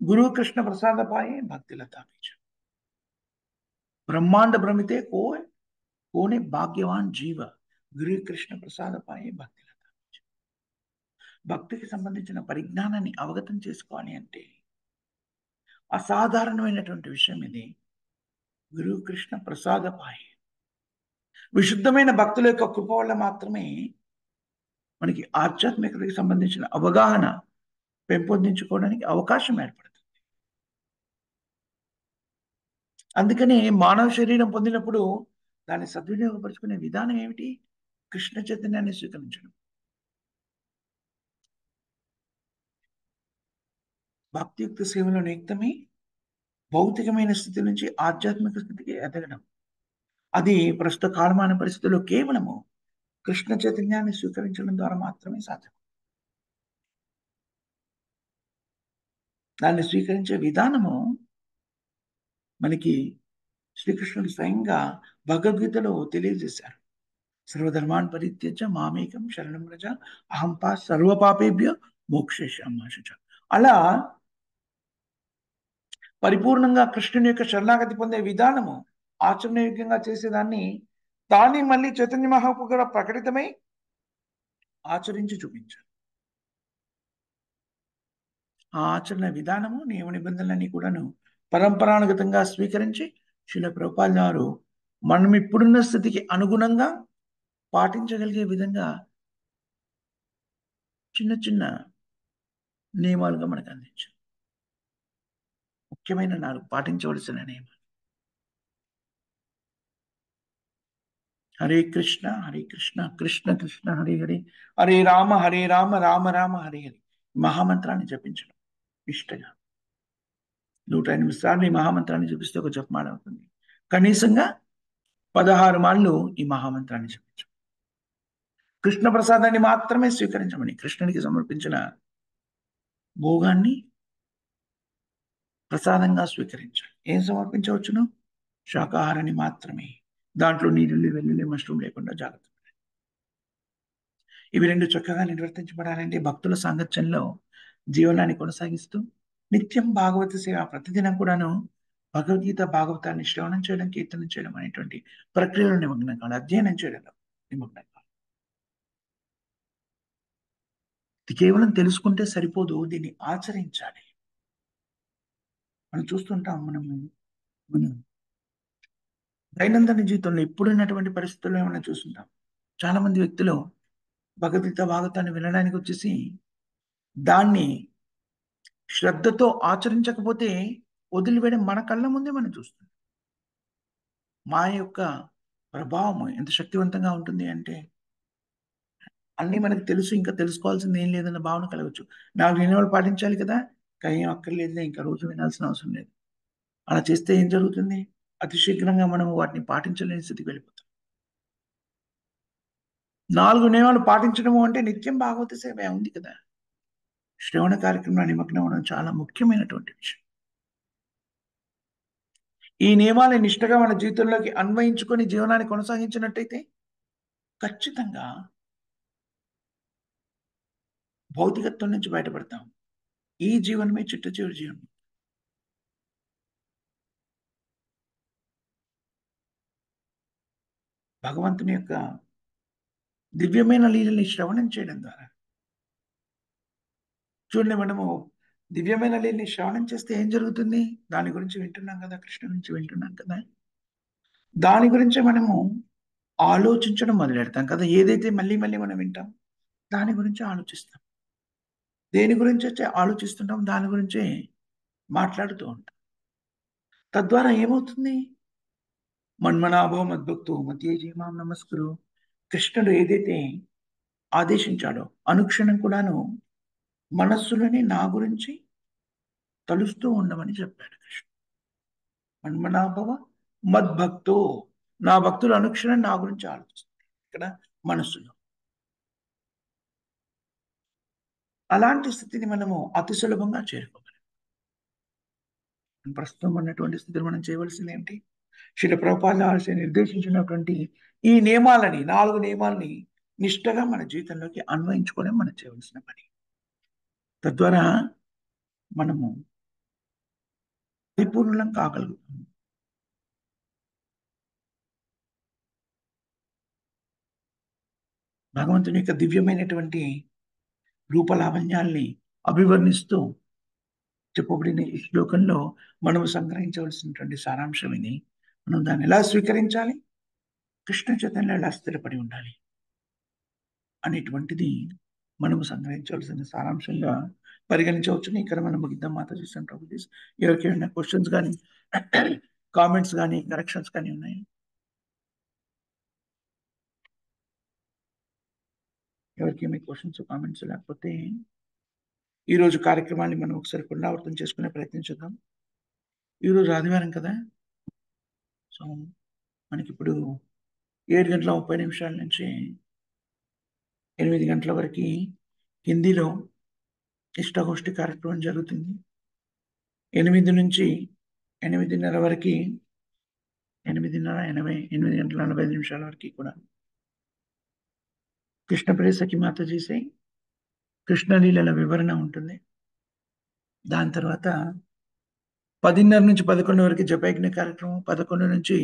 గురు కృష్ణ ప్రసాద పాయే భక్తి లతా బీజ. బ్రహ్మాండ భ్రమితే కోనే భాగ్యవాన్ జీవ గురు కృష్ణ ప్రసాద పాయే భక్తి లతా బీజ. భక్తికి సంబంధించిన పరిజ్ఞానాన్ని అవగతం చేసుకోవాలి అంటే అసాధారణమైనటువంటి విషయం ఇది. గురు కృష్ణ ప్రసాద పాయే, విశుద్ధమైన భక్తుల యొక్క కృప వల్ల మాత్రమే మనకి ఆధ్యాత్మికతకి సంబంధించిన అవగాహన పెంపొందించుకోవడానికి అవకాశం ఏర్పడుతుంది. అందుకని మానవ శరీరం పొందినప్పుడు దాన్ని సద్వినియోగపరుచుకునే విధానం ఏమిటి? కృష్ణ చైతన్యాన్ని స్వీకరించడం. భక్తియుక్త సేవలో నియుక్తమై భౌతికమైన స్థితి నుంచి ఆధ్యాత్మిక స్థితికి ఎదగడం. అది ప్రస్తుత కాలమాన పరిస్థితుల్లో కేవలము కృష్ణ చైతన్యాన్ని స్వీకరించడం ద్వారా మాత్రమే సాధ్యం. దాన్ని స్వీకరించే విధానము మనకి శ్రీకృష్ణుడు స్వయంగా భగవద్గీతలో తెలియజేశారు. సర్వధర్మాన్ పరిత్యజ్య మామేకం శరణం వ్రజ అహం సర్వపాపేభ్యో మోక్షయిష్యామి శుచ. అలా పరిపూర్ణంగా కృష్ణుని యొక్క శరణాగతి పొందే విధానము ఆచరణయోగ్యంగా చేసేదాన్ని దాన్ని మళ్ళీ చైతన్య మహాప్రభు కూడా ప్రకటితమై ఆచరించి చూపించారు. ఆ ఆచరణ విధానము నియమ నిబంధనలన్నీ కూడాను పరంపరానుగతంగా స్వీకరించి శ్రీల ప్రభుపాదుల వారు మనం ఇప్పుడున్న స్థితికి అనుగుణంగా పాటించగలిగే విధంగా చిన్న చిన్న నియమాలుగా మనకు అందించారు. ముఖ్యమైన 4 పాటించవలసిన నియమాలు. హరే కృష్ణ కృష్ణ కృష్ణ హరే హరే, హరే రామ రామ రామ హరే హరే. మహామంత్రాన్ని జపించడం ఇష్టంగా 108 సార్లు ఈ మహామంత్రాన్ని జపిస్తే ఒక జపమాల అవుతుంది. కనీసంగా 16 మార్లు ఈ మహామంత్రాన్ని జపించడం. కృష్ణ ప్రసాదాన్ని మాత్రమే స్వీకరించమని, కృష్ణునికి సమర్పించిన భోగాన్ని ప్రసాదంగా స్వీకరించాలి. ఏం సమర్పించవచ్చును? శాకాహారాన్ని మాత్రమే, దాంట్లో నీరుల్లి వెల్లుల్లి మష్రూమ్ లేకుండా జాగ్రత్త. ఇవి రెండు చక్కగా నిర్వర్తించబడాలంటే భక్తుల సాంగత్యంలో జీవనాన్ని కొనసాగిస్తూ నిత్యం భాగవత సేవ ప్రతిదినం కూడాను భగవద్గీత భాగవతాన్ని శ్రవణం చేయడం, కీర్తనం చేయడం అనేటువంటి ప్రక్రియలో నిమగ్నం కావాలి, అధ్యయనం చేయడంలో నిమగ్నం కావాలి. ఇది కేవలం తెలుసుకుంటే సరిపోదు, దీన్ని ఆచరించాలి. మనం చూస్తుంటాం, మనం దైనందిన జీవితంలో ఎప్పుడున్నటువంటి పరిస్థితుల్లో మనం చూస్తుంటాం. చాలా మంది వ్యక్తులు భగవద్గీత భాగవతాన్ని వినడానికి వచ్చేసి దాన్ని శ్రద్ధతో ఆచరించకపోతే వదిలివేయడం మన కళ్ళ ముందే మనం చూస్తున్నాం. మాయ యొక్క ప్రభావం ఎంత శక్తివంతంగా ఉంటుంది అంటే అన్నీ మనకు తెలుసు, ఇంకా తెలుసుకోవాల్సింది ఏం లేదన్న భావన కలగచ్చు. 4 నియమాలు పాటించాలి కదా, ఇంకా ఏం అక్కర్లేదులే, ఇంకా రోజు వినాల్సిన అవసరం లేదు. అలా చేస్తే ఏం జరుగుతుంది? అతి శీఘ్రంగా మనం వాటిని పాటించలేని స్థితికి వెళ్ళిపోతాం. 4 నియమాలు పాటించడము అంటే నిత్యం భాగవత సేవ ఉంది కదా. శ్రవణ కార్యక్రమంలో నిమగ్నం అవ్వడం చాలా ముఖ్యమైనటువంటి విషయం. ఈ నియమాలను నిష్ఠగా మన జీవితంలోకి అన్వయించుకొని జీవనాన్ని కొనసాగించినట్టయితే ఖచ్చితంగా భౌతికత్వం నుంచి బయటపడతాం. ఈ జీవనమే చిట్ట చివరి జీవనం. భగవంతుని యొక్క దివ్యమైన లీలని శ్రవణం చేయడం ద్వారా చూడండి, మనము దివ్యమైన లీలని శ్రవణం చేస్తే ఏం జరుగుతుంది? దాని గురించి వింటున్నాం కదా, కృష్ణ నుంచి వింటున్నాం కదా, దాని గురించే మనము ఆలోచించడం మొదలెడతాం కదా. ఏదైతే మళ్ళీ మళ్ళీ మనం వింటాం దాని గురించి ఆలోచిస్తాం. దేని గురించి అయితే ఆలోచిస్తుంటాం దాని గురించే మాట్లాడుతూ ఉంటాం. తద్వారా ఏమవుతుంది? మన్మనాభో మద్భక్తో మధ్యేజీ మాం నమస్కురు. కృష్ణుడు ఏదైతే ఆదేశించాడో అనుక్షణం కూడాను మనస్సులోని నా గురించి తలుస్తూ ఉండమని చెప్పాడు కృష్ణుడు. మన్మనాభవ మద్భక్తో, నా భక్తులు అనుక్షణం నా గురించి ఆలోచిస్తారు ఇక్కడ మనస్సులో. అలాంటి స్థితిని మనము అతి సులభంగా చేరుకోగలం. ప్రస్తుతం ఉన్నటువంటి స్థితిలో మనం చేయవలసింది ఏంటి? శ్రీల ప్రభుపాద నిర్దేశించినటువంటి ఈ నియమాలని, 4 నియమాలని నిష్ఠగా మన జీవితంలోకి అన్వయించుకోవడం మనం చేయవలసిన పని. తద్వారా మనము పరిపూర్ణం కాగలుగుతాం. భగవంతుని యొక్క దివ్యమైనటువంటి రూపలావణ్యాల్ని అభివర్ణిస్తూ చెప్పబడిన ఈ శ్లోకంలో మనము సంగ్రహించవలసినటువంటి సారాంశం ఇది. మనం దాన్ని ఎలా స్వీకరించాలి, కృష్ణ చైతన్యంలో ఎలా స్థిరపడి ఉండాలి అనేటువంటిది మనము సంగ్రహించవలసిన సారాంశంగా పరిగణించవచ్చును. ఇక్కడ మనం ముగిద్దాం. మాతాజీ సెంటర్ ప్రభుజీ, ఎవరికైనా క్వశ్చన్స్ కానీ కామెంట్స్ కానీ కరెక్షన్స్ కానీ ఉన్నాయి? ఎవరికేమీ క్వశ్చన్స్ కామెంట్స్ లేకపోతే ఈరోజు కార్యక్రమాన్ని మనం ఒకసారి పునరావృతం చేసుకునే ప్రయత్నం చేద్దాం. ఈరోజు ఆదివారం కదా, సో మనకి ఇప్పుడు 7:30 నుంచి 8 గంటల వరకు హిందీలో ఇష్టాగోష్ఠి కార్యక్రమం జరుగుతుంది. 8 నుంచి 8:30 వరకు, 8:40 వరకు కూడా కృష్ణప్రియ సఖి మాతాజీ సే కృష్ణలీలల వివరణ ఉంటుంది. దాని తర్వాత 10:30 నుంచి 11 వరకు జపయజ్ఞ కార్యక్రమం, 11 నుంచి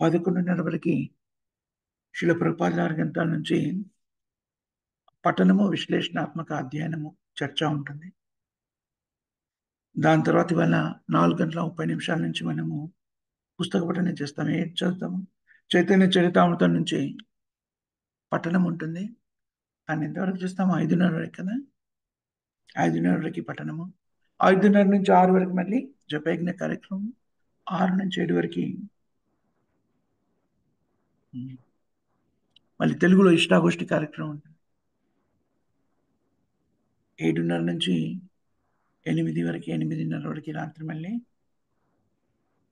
11:30 వరకు శ్రీల ప్రభుపాద గారి గ్రంథాల నుంచి పఠనము, విశ్లేషణాత్మక అధ్యయనము, చర్చ ఉంటుంది. దాని తర్వాత ఇవాళ 4:30 నుంచి మనము పుస్తక పఠనం చేస్తాం. ఏం చదువుతాము? చైతన్య చరితామృతం నుంచి పఠనం ఉంటుంది. దాన్ని ఎంతవరకు చూస్తాము? 5:30 వరకు కదా. 5:30 వరకు పఠనము, 5:30 నుంచి 6 వరకు మళ్ళీ జపయజ్ఞ కార్యక్రమం, 6 నుంచి 7 వరకు మళ్ళీ తెలుగులో ఇష్టాగోష్ఠి కార్యక్రమం ఉంటుంది. 7:30 నుంచి 8 వరకు, 8:30 వరకు రాత్రి మళ్ళీ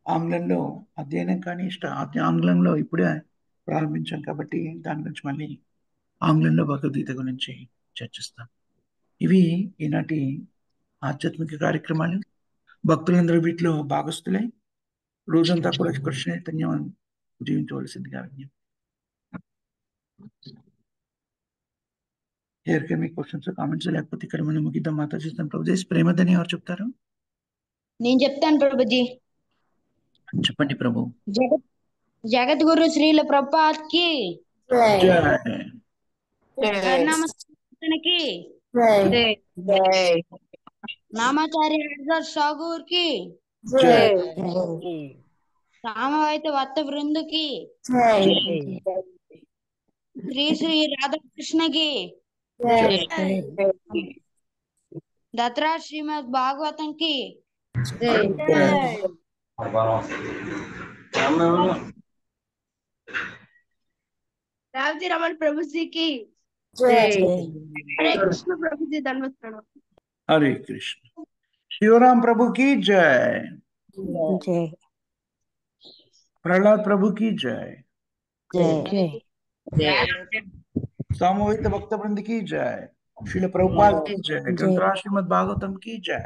ఆంగ్లంలో అధ్యయనం కానీ ఆంగ్లంలో ఇప్పుడే ప్రారంభించాం కాబట్టి దాని గురించి మళ్ళీ ఆంగ్లంలో భగవద్గీత గురించి చర్చిస్తాం. ఇవి ఈనాటి ఆధ్యాత్మిక కార్యక్రమాలు. భక్తులందరూ వీటిలో భాగస్థులై రోజంతా కూడా కృష్ణ చైతన్యం జీవించవలసిందిగా విజ్ఞప్తి. ఎవరికైనా మీ క్వశ్చన్స్ కామెంట్స్ లేకపోతే ఇక్కడ మనం ముగిద్దాం. మాతాజీ ప్రభుజీ ప్రేమదని ఎవరు చెప్తారు? నేను చెప్తాను ప్రభుజీ. చెప్పండి ప్రభు. జగద్గురు శ్రీల ప్రభుపాద్కి ప్రణామానికి నామాచార్య హరిదాస్ ఠాగూర్ కి సామవేద వత్త బృందుకి శ్రీ శ్రీ రాధాకృష్ణకి దత్రా శ్రీమద్ భాగవతం కి రావజీ రమణ ప్రభుజీకి హరే కృష్ణ ప్రభుజీ ధన్యవాద ప్రణామం. హరే కృష్ణ. శివరాం ప్రభు की जय. जय प्रहलाद प्रभु की जय. जय सामूहिक भक्त वृंद की जय. श्रील प्रभुपाद की जय. ग्रंथराज श्रीमद भागवతం की जय.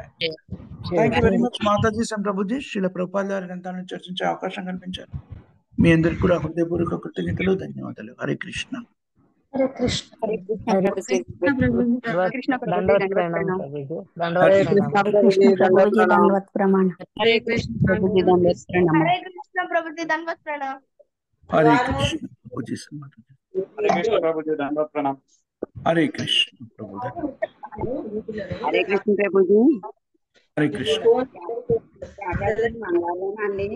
Thank you very much Mataji Prabhuji. Srila Prabhupada గారి గ్రంథాలను చర్చించే అవకాశం కల్పించారు. మీ అందరికి కూడా హృదయపూర్వక కృతజ్ఞతలు, ధన్యవాదాలు. హరే కృష్ణ. हरे कृष्ण కృష్ణ ప్రభుజీ दंडवत प्रमाण హరే కృష్ణ ప్రభుజీ ధన్యవాద ప్రణామం. హరే కృష్ణ ప్రభుజీ ధన్యవాద ప్రణామం. హరే కృష్ణ ప్రభుజీ. హరే కృష్ణ ప్రభుజీ ధన్యవాద ప్రణామం. హరే కృష్ణ ప్రభు. హరే కృష్ణ ప్రభుజీ. హరే కృష్ణ. మంగళవారం అండి.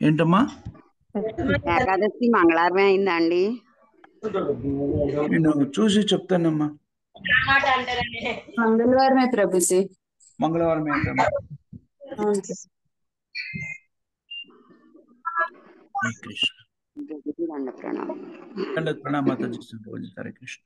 ఏంటమ్మా? ఏకాదశి మంగళవారమే అయిందండి. నేను చూసి చెప్తానమ్మా. मंगलवार ప్రభుజీ. మంగళవారం ఏంటమ్మా? హరే కృష్ణ. ప్రణామం. ప్రణామాతాజీ. హరే కృష్ణ.